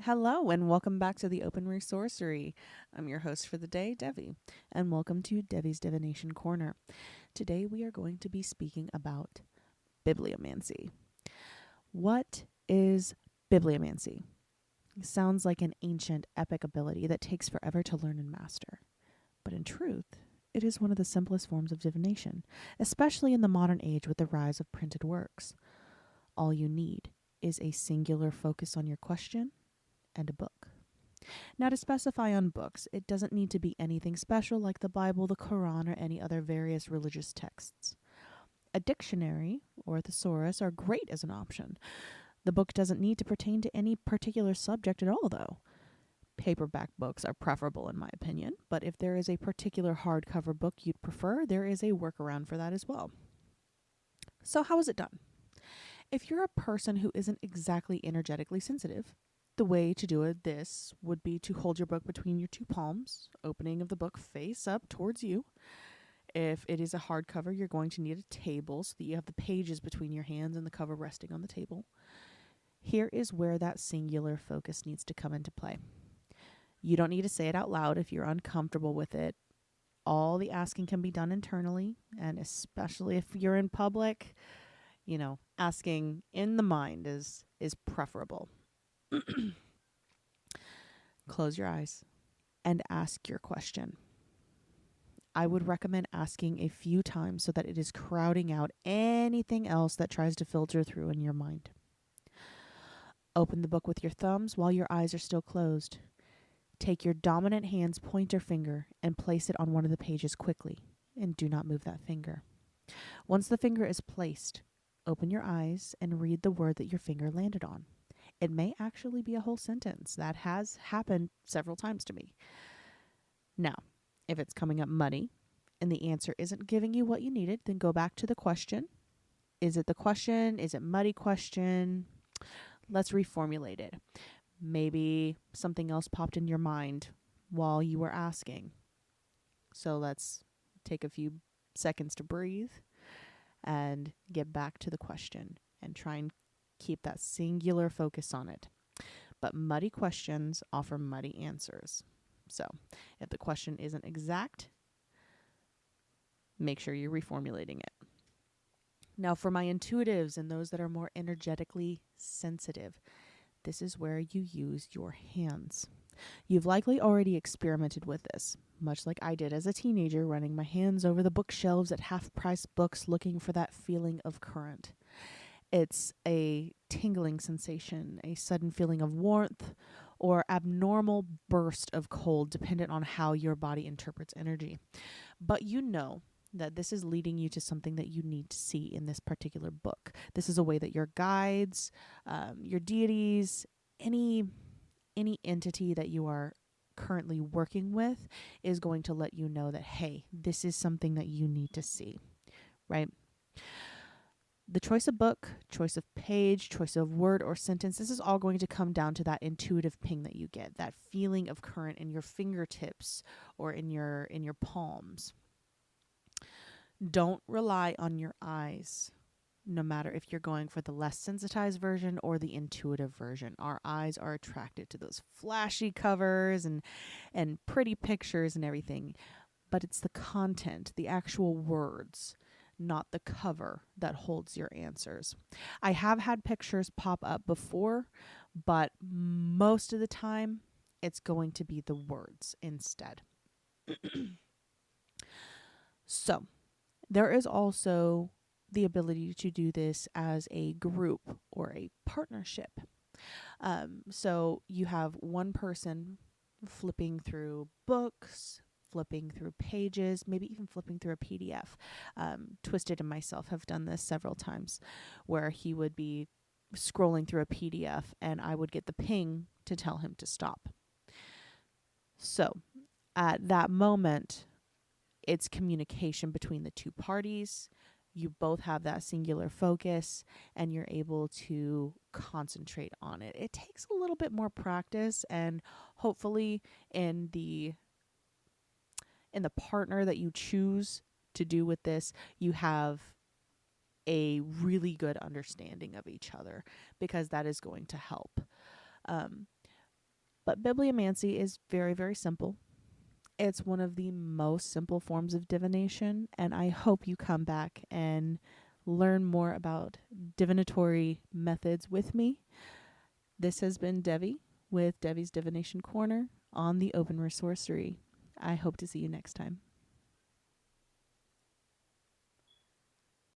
Hello, and welcome back to the Open Resourcery. I'm your host for the day, Devi, and welcome to Devi's Divination Corner. Today we are going to be speaking about Bibliomancy. What is Bibliomancy? It sounds like an ancient, epic ability that takes forever to learn and master. But in truth, it is one of the simplest forms of divination, especially in the modern age with the rise of printed works. All you need is a singular focus on your question and a book. Now, to specify on books, it doesn't need to be anything special like the Bible, the Quran, or any other various religious texts. A dictionary or a thesaurus are great as an option. The book doesn't need to pertain to any particular subject at all, though. Paperback books are preferable, in my opinion, but if there is a particular hardcover book you'd prefer, there is a workaround for that as well. So, how is it done? If you're a person who isn't exactly energetically sensitive, the way to do this would be to hold your book between your two palms, opening of the book face up towards you. If it is a hardcover, you're going to need a table so that you have the pages between your hands and the cover resting on the table. Here is where that singular focus needs to come into play. You don't need to say it out loud if you're uncomfortable with it. All the asking can be done internally, and especially if you're in public, asking in the mind is preferable. Close your eyes and ask your question. I would recommend asking a few times so that it is crowding out anything else that tries to filter through in your mind. Open the book with your thumbs while your eyes are still closed. Take your dominant hand's pointer finger and place it on one of the pages quickly, and do not move that finger. Once the finger is placed, open your eyes and read the word that your finger landed on. It may actually be a whole sentence. That has happened several times to me. Now, if it's coming up muddy and the answer isn't giving you what you needed, then go back to the question. Is it the question? Is it muddy question? Let's reformulate it. Maybe something else popped in your mind while you were asking. So let's take a few seconds to breathe and get back to the question and try and keep that singular focus on it. But muddy questions offer muddy answers. So if the question isn't exact, make sure you're reformulating it. Now, for my intuitives and those that are more energetically sensitive, this is where you use your hands. You've likely already experimented with this, much like I did as a teenager, running my hands over the bookshelves at half-price books looking for that feeling of current. It's a tingling sensation, a sudden feeling of warmth, or abnormal burst of cold, dependent on how your body interprets energy. But you know that this is leading you to something that you need to see in this particular book. This is a way that your guides, your deities, any entity that you are currently working with is going to let you know that, hey, this is something that you need to see, right? The choice of book, choice of page, choice of word or sentence, this is all going to come down to that intuitive ping that you get, that feeling of current in your fingertips or in your palms. Don't rely on your eyes, no matter if you're going for the less sensitized version or the intuitive version. Our eyes are attracted to those flashy covers and pretty pictures and everything, but it's the content, the actual words, not the cover, that holds your answers. I have had pictures pop up before, but most of the time it's going to be the words instead. So, there is also the ability to do this as a group or a partnership. So you have one person flipping through books, flipping through pages, maybe even flipping through a PDF. Twisted and myself have done this several times, where he would be scrolling through a PDF and I would get the ping to tell him to stop. So at that moment, it's communication between the two parties. You both have that singular focus and you're able to concentrate on it. It takes a little bit more practice, and hopefully in the partner that you choose to do with this, you have a really good understanding of each other, because that is going to help. But bibliomancy is very, very simple. It's one of the most simple forms of divination, and I hope you come back and learn more about divinatory methods with me. This has been Devi with Devi's Divination Corner on the Open Resourcery. I hope to see you next time.